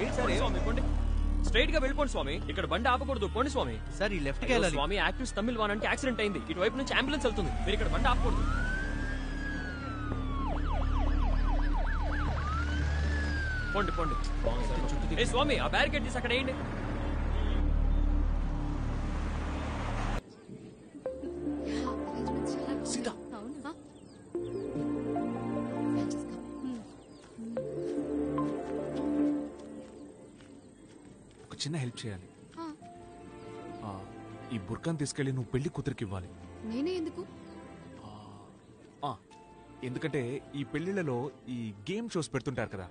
ఏంటి సార్ స్వామి పోండి, స్ట్రైట్ గా వెళ్ళిపోండి స్వామి. ఇక్కడ బండి ఆపకూడదు, పోండి స్వామి. సార్ ఈ లెఫ్ట్ కి వెళ్ళాలి స్వామి. యాక్టివ్స్ తమిళ్ వాన్ అంటే యాక్సిడెంట్ అయింది, ఇటువైపు నుంచి అంబులెన్స్ వెళ్తుంది, మీరు ఇక్కడ బండి ఆపకూడదు. పోండి పోండి. ఏ స్వామి, ఆ బ్యారికేడ్ తీసి అక్కడ వేయండి. సీతా ఒక చిన్న హెల్ప్ చేయాలి. ఈ బుర్కాన్ తీసుకెళ్లి నువ్వు పెళ్లి కూతురికి ఇవ్వాలి. నేనే ఎందుకు? ఎందుకంటే ఈ పెళ్లిళ్లలో ఈ గేమ్ షోస్ పెడుతుంటారు కదా,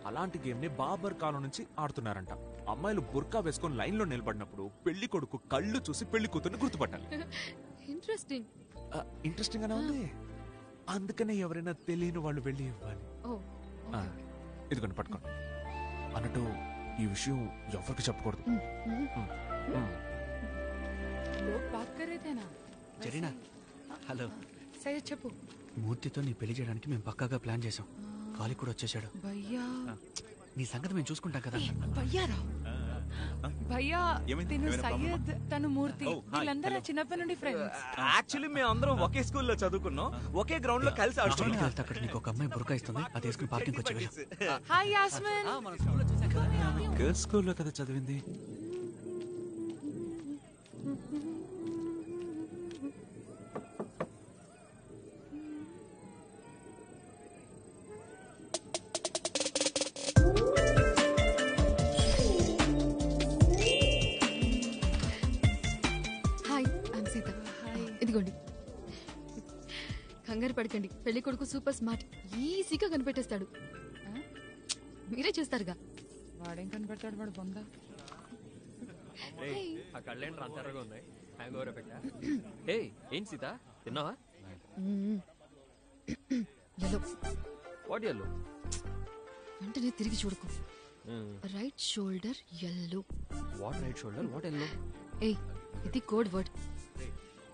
అలాంటి గేమ్ ని బాబర్ కాలం నుంచి ఆడుతున్నారంట. అమ్మాయిలు బుర్కా వేసుకొని లైన్ లో నిలబడినప్పుడు పెళ్లి కొడుకు కళ్ళు చూసి పెళ్లి కూతుర్ని గుర్తుపట్టాలి. ఇంట్రెస్టింగ్ గానే ఉంది. అందుకనే ఎవరైనా తెలియని వాళ్ళు వెళ్ళి ఇవ్వాలి. ఇదిగోండి పట్టుకోండి. అన్నట్టు ఈ విషయం ఎవరికి చెప్పకూడదు. జరీనా, హలో. చెప్పు. మూర్తితో నీ పెళ్లి చేయడానికి మేము పక్కాగా ప్లాన్ చేసాం. కాలి కూడా వచ్చేసాడు. నీ సంగతి మేము చూసుకుంటాం కదా. భయ్యా తిను సయ్యద్, తను మూర్తి, వీళ్ళందరూ చిన్నప్పటి నుండి ఫ్రెండ్స్. యాక్చువల్లీ మేము అందరం ఒకే స్కూల్లో చదువుకున్నాం, ఒకే గ్రౌండ్ లో కలిసి ఆడుతున్నాం. అక్కడ నీకు ఒక అమ్మాయి బుర్కా ఇస్తుంది, అది వేసుకుని పార్కింగ్ వచ్చి వెళ్ళు. హాయ్ యాస్మిన్. గర్ల్స్ స్కూల్లో కదా చదివింది. ఇదిగోండి. కంగారు పడకండి, పెళ్లి కొడుకు సూపర్ స్మార్ట్, ఈజీగా కనిపెట్టేస్తాడు. మీరే చేస్తారుగా. వాడేం కనిపెడతాడు, వాడు బొందా. ఆ కళ్ళేంటి అంతరగా ఉన్నాయి, హ్యాంగ్ ఓవర్ ఎఫెక్ట్. హే ఏం సీత, తిన్నావా? ఎల్లో. What yellow? వెంటనే తిరిగి చూడకు. Right shoulder yellow. What right shoulder, what yellow? ఏ ఇది code word.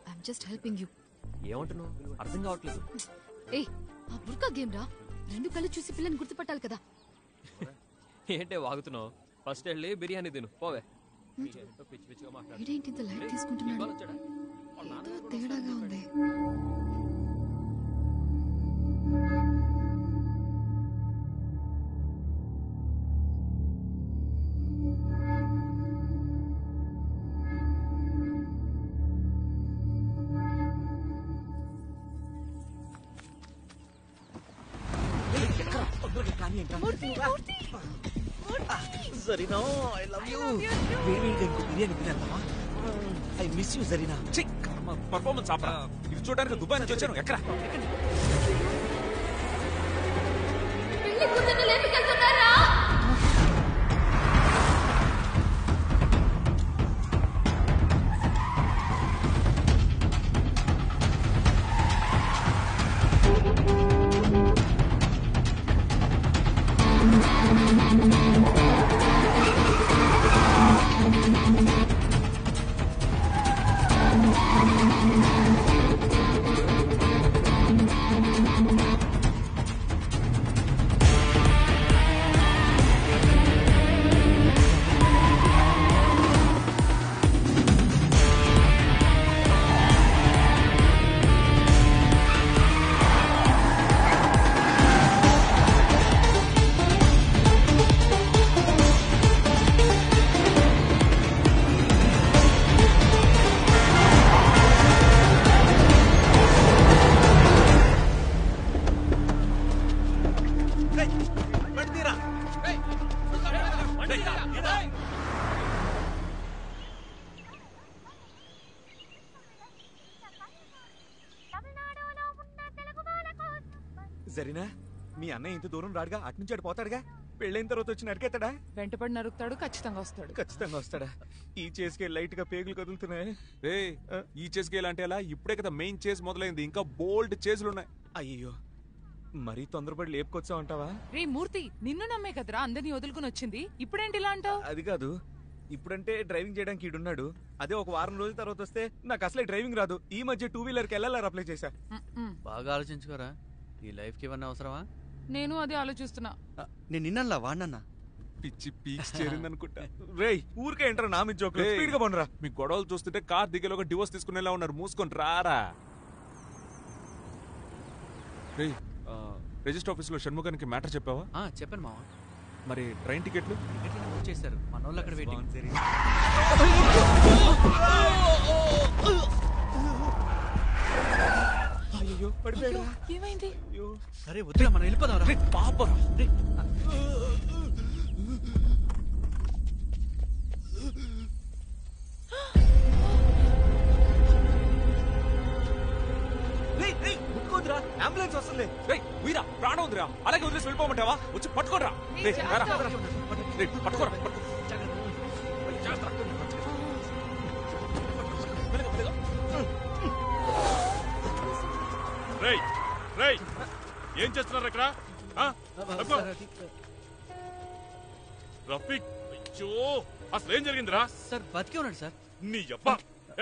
I'm just helping you. ఏమంటున్నావు, అర్థం కావట్లేదు. ఏ ఆ బుర్కా గేమ్ రా, రెండు కళ్ళు చూసి పిల్లని గుర్తుపట్టాలి కదా. ఏంటే వాగుతున్నావు? ఫస్ట్ వెళ్ళి బిర్యానీ తిను, పోవే. ఇదేంటి ఇంత లైట్ తీసుకుంటున్నాడు, ఏదో తేడాగా ఉంది. Zarina, I love you. వేడిగా ఇంకో బిర్యానీ తినేద్దామా? I miss you Zarina. Performance ఆపరా. ఇది చూడడానికి దుబాయ్ నుంచి వచ్చాను. ఎక్కడ పెళ్లి కూతుర్ని లేపుకెళ్తున్నారా? జరీనా, మీ అన్నయ్య ఇంత దూరం రాడుగా, అటు నుంచి అటు పోతాడుగా. పెళ్ళైన తర్వాత వచ్చి నరికెత్తాడా? వెంటపడి నరుకుతాడు, ఖచ్చితంగా వస్తాడు. ఖచ్చితంగా వస్తాడా? ఈ చేసుకే లైట్ గా పేగులు కదులుతున్నాయి. ఈ చేసుకే అంటే ఎలా? ఇప్పుడే కదా మెయిన్ చేస్ మొదలైంది, ఇంకా బోల్డ్ చేసులు ఉన్నాయి. అయ్యో, మరీ తొందరపడి లేపుకొచ్చావంటావా? రే మూర్తి, నిన్ను నమ్మే కదరా అందరినీ వదులుకుని వచ్చింది, ఇప్పుడేంటి ఇలా అంటావు? అది కాదు, ఇప్పుడంటే డ్రైవింగ్ చేయడానికి ఈడున్నాడు. అదే ఒక వారం రోజుల తర్వాత వస్తే నాకు అసలే డ్రైవింగ్ రాదు. ఈ మధ్య 2 వీలర్ కి ఎల్ఎల్ఆర్ అప్లై చేశా. బాగా ఆలోచించుకోరా, ఈ లైఫ్ కి ఇవన్నీ అవసరమా? నేను అదే ఆలోచిస్తున్నా. నేను నిన్నల్లా వాడినన్నా. పిచ్చి పీక్స్ చేరింది అనుకుంటా. రేయ్ ఊరికే ఏంట్రా నా మీద జోక్ స్పీడ్ గా పోనరా. మీ గొడవలు చూస్తుంటే కార్ దిగేలోగా డివోర్స్ తీసుకునేలా ఉన్నారు. మూసుకొని రారా. రే రిజిస్టర్ ఆఫీస్ లో షణ్ముఖానికి మ్యాటర్ చెప్పావా? చెప్పాను మావా. మరి ట్రైన్ టికెట్లు బుక్ చేశారు, మన వాళ్ళు అక్కడ వెయిటింగ్. అయ్యో పడిపోయాడు. ఏమైంది? అరే వద్దురా, మనం వెళ్ళిపోదాం. పాప ముట్టుకోద్దురా, అంబులెన్స్ వస్తుంది. వీరా ప్రాణం ఉందిరా, అలాగే వదిలేసి వెళ్ళిపోమంటావా? వచ్చి పట్టుకోరా. పట్టుకోరా. ఏం చేస్తున్నారు ఇక్కడ? రఫీక్, అయ్యో అసలు ఏం జరిగిందిరా? సార్ బతికే ఉన్నాడు సార్. నీ అబ్బా.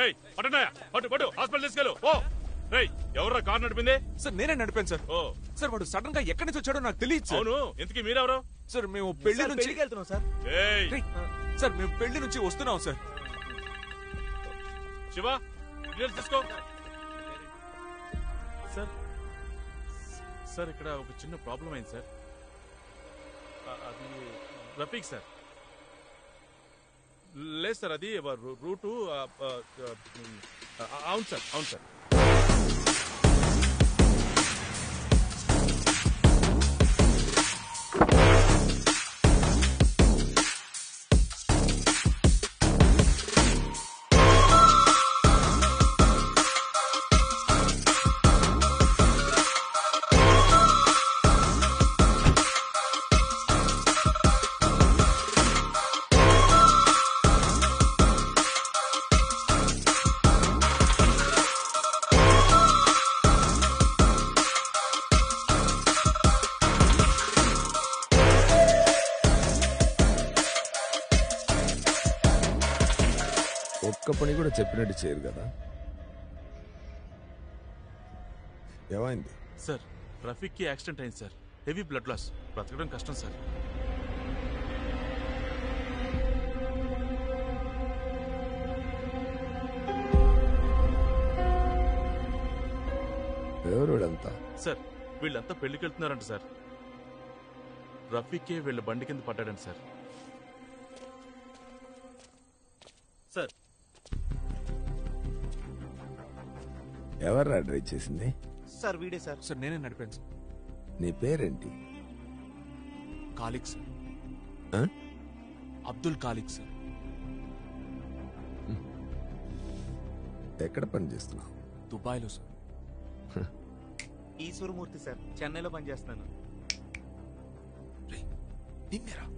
ఏయ్ పట్టున్నాయా, పట్టు హాస్పిటల్ తీసుకెళ్ళు. ఓ రేయ్, ఎవర్రా కార్ నడిపింది? సార్ నేనే నడిపాను సార్. ఓ సార్ వాడు సడన్ గా ఎక్కడి నుంచి వచ్చాడో నాకు తెలియదు. అవును, ఇంతకీ మీరెవరు? సార్ మేము పెళ్లి నుంచి వెళ్తున్నాం సార్. ఏయ్ సార్ మేము పెళ్లి నుంచి వస్తున్నాం సార్. శివ డీటెయిల్స్ తీసుకో. సార్ సార్ ఇక్కడ ఒక చిన్న ప్రాబ్లం అయింది సార్. అది రఫీక్ సార్. లేదు సార్, అది రూటు. అవును సార్, అవును సార్. ఒక్క పని కూడా చెప్పినట్టు చేయరు కదా. ఏమైంది సార్? రఫీక్ కి యాక్సిడెంట్ అయింది సార్. Heavy blood loss. బ్రతకడం కష్టం సార్. ఎవరుడంతా? సార్ వీళ్ళంతా పెళ్లికి వెళ్తున్నారంట సార్. రఫీకే వీళ్ళ బండి కింద పడ్డాడంట సార్. సార్ ఎవర్రా డ్రైవ్ చేసింది? సార్ వీడే సార్. సార్ నేనే నడిపాను సార్. నీ పేరేంటి? కాలిక్ సార్. ఆ? అబ్దుల్ కాలిక్ సార్. ఎక్కడ పని చేస్తున్నావు? దుబాయ్లో సార్. ఈశ్వరమూర్తి సార్, చెన్నైలో పనిచేస్తాను.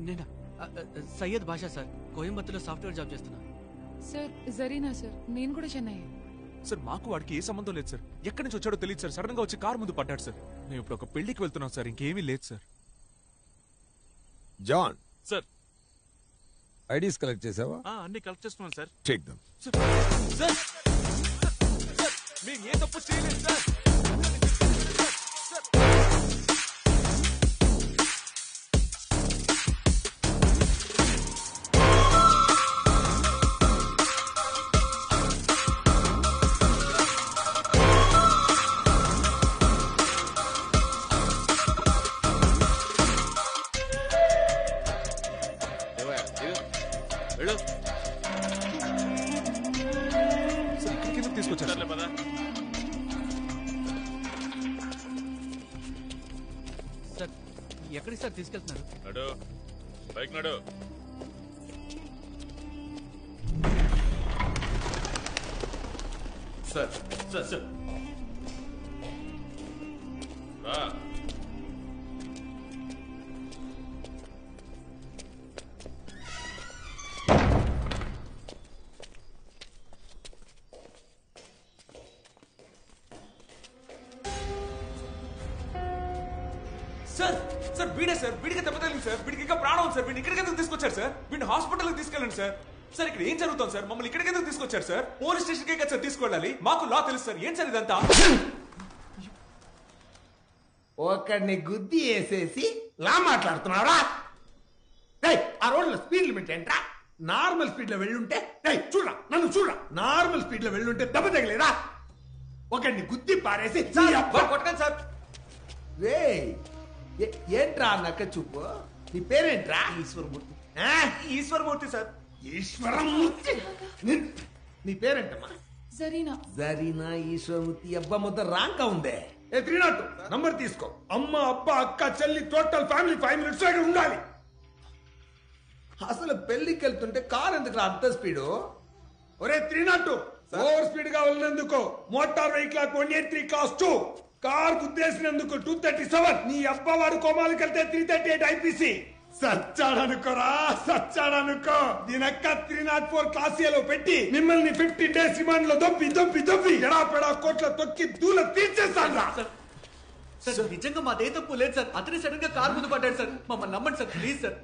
నేనా? సయ్యద్ బాషా సార్, కోయంబత్తూర్లో సాఫ్ట్వేర్ జాబ్ చేస్తున్నా. సార్ జరీనా సార్, నేను కూడా చెన్నై. సార్ మాకు వాడికి ఏ సంబంధం లేదు సార్. ఎక్కడి నుంచి వచ్చాడో తెలియదు సార్. సడన్ గా వచ్చి కారు ముందు పడ్డాడు సార్. మేము ఇప్పుడు ఒక పెళ్లికి వెళ్తున్నాం సార్. ఇంకేమీ లేదు sir. John sir IDs collect చేసావా? అన్ని కలెక్ట్ చేస్తున్నాను సార్. చెక్ దమ్. సార్ మేము ఏ తప్పు చేయలేదు సార్. తీసుకొచ్చారు సర్లే పదా. సార్ ఎక్కడికి సార్ తీసుకెళ్తున్నారు? నడు, బైక్ నడు. సార్ సార్ సార్ రా. సార్ సార్ వీడే సార్. వీడికి దెబ్బ తగిలింది సార్. వీడికి ఇంకా ప్రాణం ఉంది సార్. వీడిని ఇక్కడికి ఎందుకు తీసుకొచ్చారు సార్? వీడిని హాస్పిటల్కి తీసుకెళ్ళండి సార్. సార్ ఇక్కడ ఏం జరుగుతుంది సార్? మమ్మల్ని ఇక్కడికి ఎందుకు తీసుకొచ్చారు సార్? పోలీస్ స్టేషన్కే కదా సార్ తీసుకెళ్ళాలి. మాకు లా తెలుసు సార్. ఏం సార్ ఇదంతా? ఒకడిని గుద్ది వేసేసి లా మాట్లాడుతున్నాడా? ఆ రోడ్లో స్పీడ్ లిమిట్ ఏంట్రా? నార్మల్ స్పీడ్ లో వెళ్ళుంటే చూడరా, నన్ను చూడరా, నార్మల్ స్పీడ్ లో వెళ్ళుంటే దెబ్బ తగిలేదా? ఒకడిని గుద్ది పారేసి కొట్టకండి సార్. రే ఏంట్రా నక్క చూపు? నీ పేరేంట్రా? ఈశ్వరమూర్తి. ఈశ్వరమూర్తి సార్. ఈశ్వరమూర్తి. నీ పేరేంటమ్మా? జరీనా. జరీనా ఈశ్వరమూర్తి. అబ్బా మొత్తం రాంకా ఉందే. 302 నంబర్ తీసుకో. అమ్మ అబ్బ అక్క చెల్లి టోటల్ ఫ్యామిలీ 5 minutes లో ఉండాలి. అసలు పెళ్లికి వెళ్తుంటే కార్ ఎందుకు అంత స్పీడు? ఒరే 302 ఓవర్ స్పీడ్ గా వెళ్ళినందుకు మోటార్ వెహికల్ 183 క్లాస్ 2 కార్ గుద్దేసినందుకు 237. నీ అబ్బ వాడు కోమాలకు వెళ్తే 338 ఐపీసీ. సచ్చాడనుకోరా, సచ్చాడనుకో. దీనక్క 304 క్లాస్ లో పెట్టి మిమ్మల్ని 15 days రిమాండ్ లో దొబ్బి ఎడాపెడా కోట్ల తొక్కి దూల తీర్చేస్తాను. సార్ నిజంగా మాదే తప్పు లేదు సార్. అతనే సడన్ గా కార్ ముందు పడ్డాడు సార్. మమ్మల్ని నమ్మండి సార్, ప్లీజ్ సార్.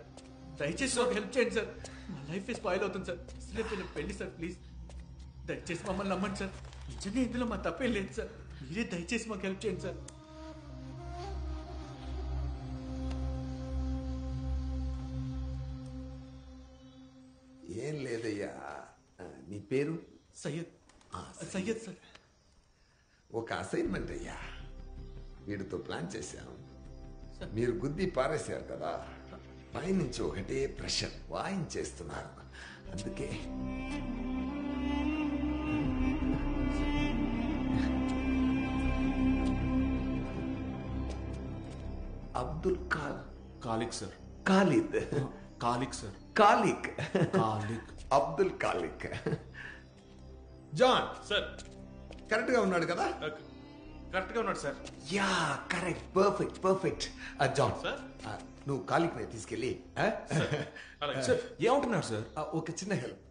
దయచేసి మాకు హెల్ప్ చేయండి సార్. మా లైఫ్ స్పాయిల్ అవుతుంది సార్. అసలే పెళ్లి సార్, ప్లీజ్ దయచేసి మమ్మల్ని నమ్మండి సార్. నిజంగా ఇందులో మా తప్పేం లేదు సార్. మీరే దయచేసి మాకు హెల్ప్ చేయండి సార్. ఏం లేదయ్యా. నీ పేరు? సయ్యద్. సయ్యద్ సార్. ఒక అసైన్మెంట్ అయ్యా. వీడితో ప్లాన్ చేశాం. మీరు గుద్ది పారేశారు కదా, పైనుంచి ఒకటే ప్రెషర్ వాయించేస్తున్నారు. అందుకే Abdul Khaliq sir. Khalid. Khaliq sir. Khaliq. Khaliq. Abdul Khaliq. John sir correct గా ఉన్నాడు కదా? కరెక్ట్ గా ఉన్నాడు sir. Yeah correct. Perfect perfect. John sir నువ్వు కాలిక్ ని తీసుకెళ్ళి సార్ ఏమంటున్నారు సార్? ఒక చిన్న help.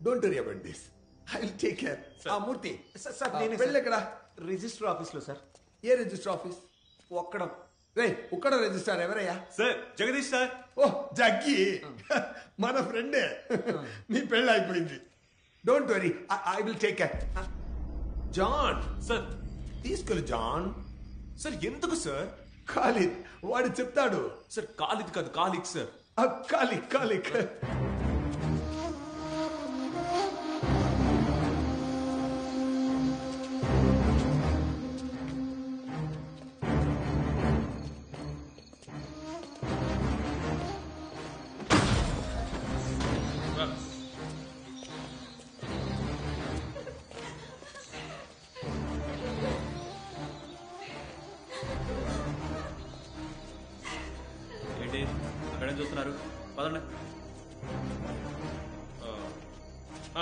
Don't worry about this, I will take care. Murthy sir వెళ్ళి ఎక్కడ? రిజిస్టర్ ఆఫీస్ లో సార్. ఏ రిజిస్టర్ ఆఫీస్? ఒక్కడం. రే ఉక్కడ రిజిస్టర్ ఎవరయ్యా? Sir Jagadish sir. ఓ జగ్గి మన ఫ్రెండే. నీ పెళ్ళి అయిపోయింది. Don't worry, I will take care. John sir తీసుకెళ్ళు. జాన్ సార్ ఎందుకు సార్? ఖాలిద్ వాడు చెప్తాడు. సార్ కాలిక్ కాదు, కాలిక్ సార్. కాలిక్ కాలిక్. ఏంటి అక్కడేం చూస్తున్నారు? పదండి.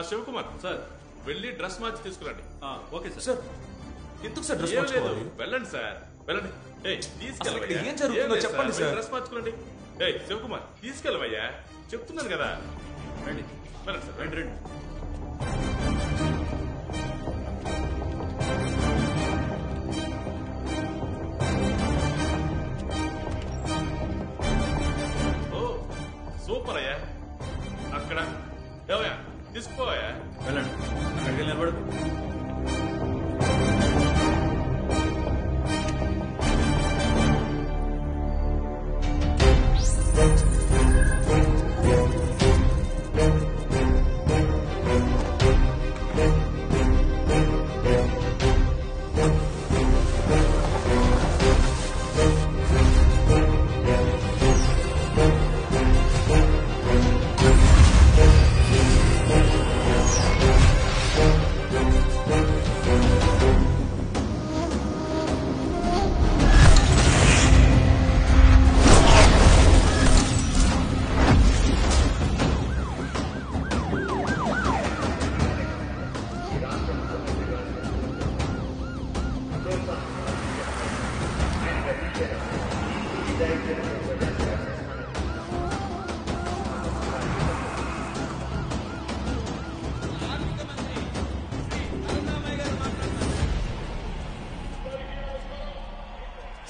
శివకుమార్ సార్ వెళ్ళి డ్రెస్ మార్చి తీసుకురండి. Okay sir. సార్ ఎందుకు సార్ డ్రెస్ ఏం లేదు, మార్చుకోవాలి? వెళ్ళండి సార్ వెళ్ళండి. అసలు ఇక్కడ ఏం జరుగుతుందో చెప్పండి సార్. డ్రెస్ మార్చుకోండి. శివకుమార్ తీసుకెళ్ళవయ్యా, చెప్తున్నాను కదా. రండి వెళ్ళండి సార్ రండి. ఓ సూపర్ అయ్యా. అక్కడ ఏవయ్యా తీసుకుపోయా. వెళ్ళండి. అక్కడికి వెళ్ళి నిలబడు.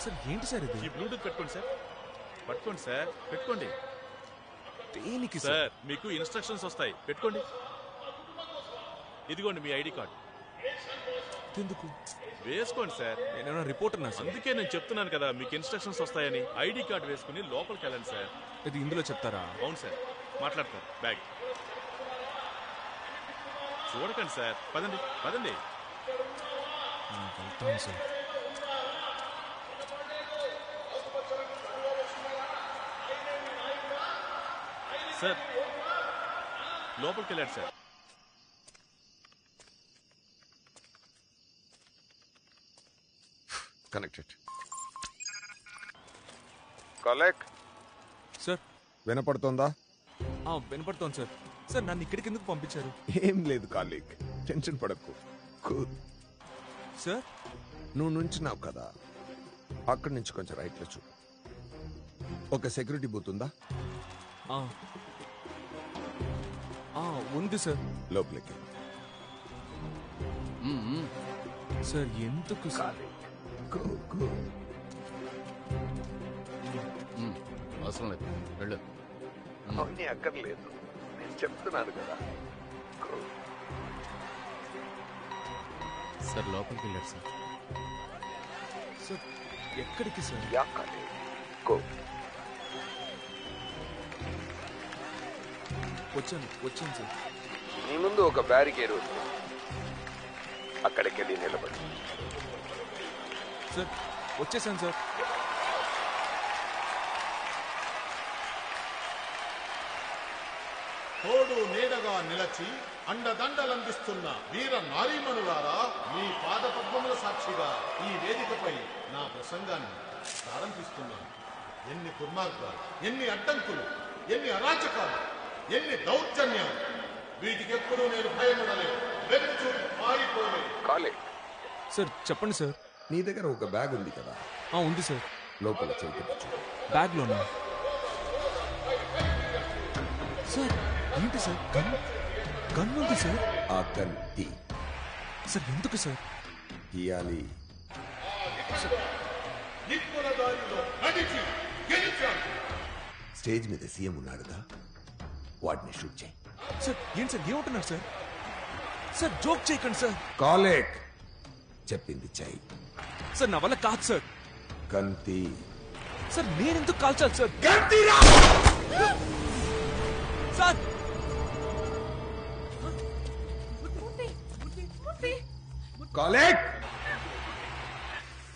సార్ ఏంటి సార్ ఇది? ఈ బ్లూటూత్ పెట్టుకోండి సార్. పట్టుకోండి సార్, పెట్టుకోండి. దేనికి సార్ మీకు ఇన్స్ట్రక్షన్స్ వస్తాయి, పెట్టుకోండి. ఇదిగోండి మీ ఐడి కార్డ్. ఎందుకు వేసుకోండి సార్. నేనేమైనా రిపోర్టర్నా సార్? అందుకే నేను చెప్తున్నాను కదా మీకు ఇన్స్ట్రక్షన్స్ వస్తాయని. ఐడి కార్డు వేసుకుని లోపలికి వెళ్ళండి సార్. ఇది ఇందులో చెప్తారా? అవును సార్, మాట్లాడతారు. బ్యాగ్ చూడకండి సార్. పదండి పదండి. వెళ్తాను సార్. సార్ లోపలికి వెళ్ళాడు సార్. కనెక్టెడ్. కలెక్ట్ సార్ వినపడుతోందా? వినపడుతోంది సార్. సార్ నన్ను ఇక్కడికి ఎందుకు పంపించారు? ఏం లేదు కాలిక్, టెన్షన్ పడకు. కూల్. సార్ నువ్వు నుంచున్నావు కదా, అక్కడి నుంచి కొంచెం రైట్లో చూడు. ఒక సెక్యూరిటీ బూత్ ఉందా? ఉంది సార్. లోపలికి సార్ ఎందుకు సార్? అవసరం లేదు, వెళ్ళు. అవన్నీ అక్కర్లేదు, నేను చెప్తున్నాను కదా. సార్ లోపలికి వెళ్ళాడు సార్. సార్ ఎక్కడికి సార్? వచ్చాను సార్. నీ ముందు ఒక బ్యారికేడ్ ఉంది, అక్కడికి వెళ్ళి నిలబడి. సార్ వచ్చేసాను సార్. తోడు నీడగా నిలచి అండదండలందిస్తున్న వీర నారీమణులారా, మీ పాదపద్మముల సాక్షిగా ఈ వేదికపై నా ప్రసంగాన్ని ప్రారంభిస్తున్నాను. ఎన్ని దుర్మార్గాలు, ఎన్ని అడ్డంకులు, ఎన్ని అరాచకాలు, ఎన్ని దౌర్జన్యాలు, వీటికెప్పుడు నేను భయపడలేదు, వెనుక చూసి పారిపోలేదు. కాలేజ్ సార్ చెప్పండి సార్. నీ దగ్గర ఒక బ్యాగ్ ఉంది కదా? ఉంది సార్. లోపల చేయించు. బ్యాగ్లోనా? సార్ ఏంటి సార్? గన్ ఉంది సార్. ఆ గన్ తీ. సార్ ఎందుకు సార్? తీయాలి. నిప్పుల దారిలో నడిచి గెలిచాను. స్టేజ్ మీద సీఎం ఉన్నాడుగా, వాడిని షూట్ చేయి. సార్ ఏంటి సార్ ఏమంటున్నారు సార్? సార్ జోక్ చేయకండి సార్. కాలేక్ చెప్పింది చెయ్యి. సార్ నా వల్ల కాదు సార్. గంతి. సార్ నేనెందుకు కాల్చాలి సార్? గంతిరా! సార్ కాలేక్,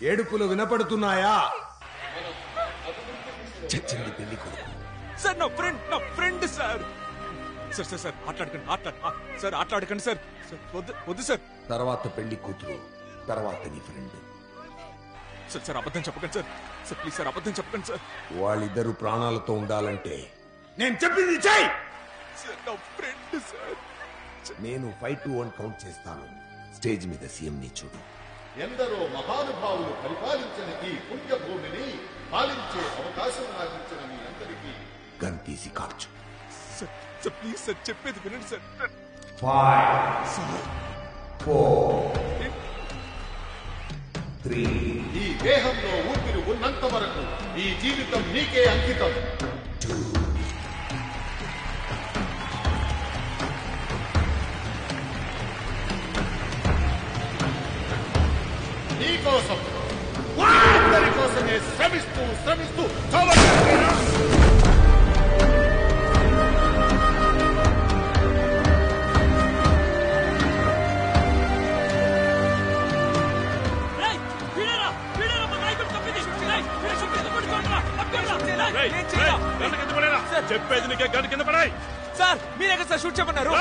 ఏడుపులు వినపడుతున్నాయా? చచ్చింది పెళ్లి కొడుకు. సార్ నా friend sir. Sir sir sir ఆటలాడకండి సార్. వద్దు సార్. తర్వాత పెళ్లి కూతురు, తర్వాత నీ ఫ్రెండ్. సార్ సార్ అబద్ధం చెప్పకండి సార్. సార్ ప్లీజ్ సార్ అబద్ధం చెప్పకండి సార్. వాళ్ళిద్దరు ప్రాణాలతో ఉండాలంటే నేను చెప్పింది చెయ్యి. సార్ నా ఫ్రెండ్ సార్. నేను 5 to 1 కౌంట్ చేస్తాను. స్టేజ్ మీద సీఎం ని చూడు. ఎందరో మహానుభావులు పరిపాలించిన ఈ పుణ్యభూమిని పాలించే అవకాశం నాకించిన మీ అందరికీ గన్ తీసి కాల్చు. సార్ సార్ ప్లీజ్ సార్ చెప్పేది వినండి సార్. 5 4 3 ఈ దేహంలో ఊపిరి ఉన్నంత వరకు ఈ జీవితం నీకే అంకితం. 2 నీకోసం, అందరి కోసమే శ్రమిస్తూ చావగలిగినా చెప్పేది నీకే గన్ కింద పడాయి. సార్ మీరే కదా సార్ షూట్ చెప్పన్నారు.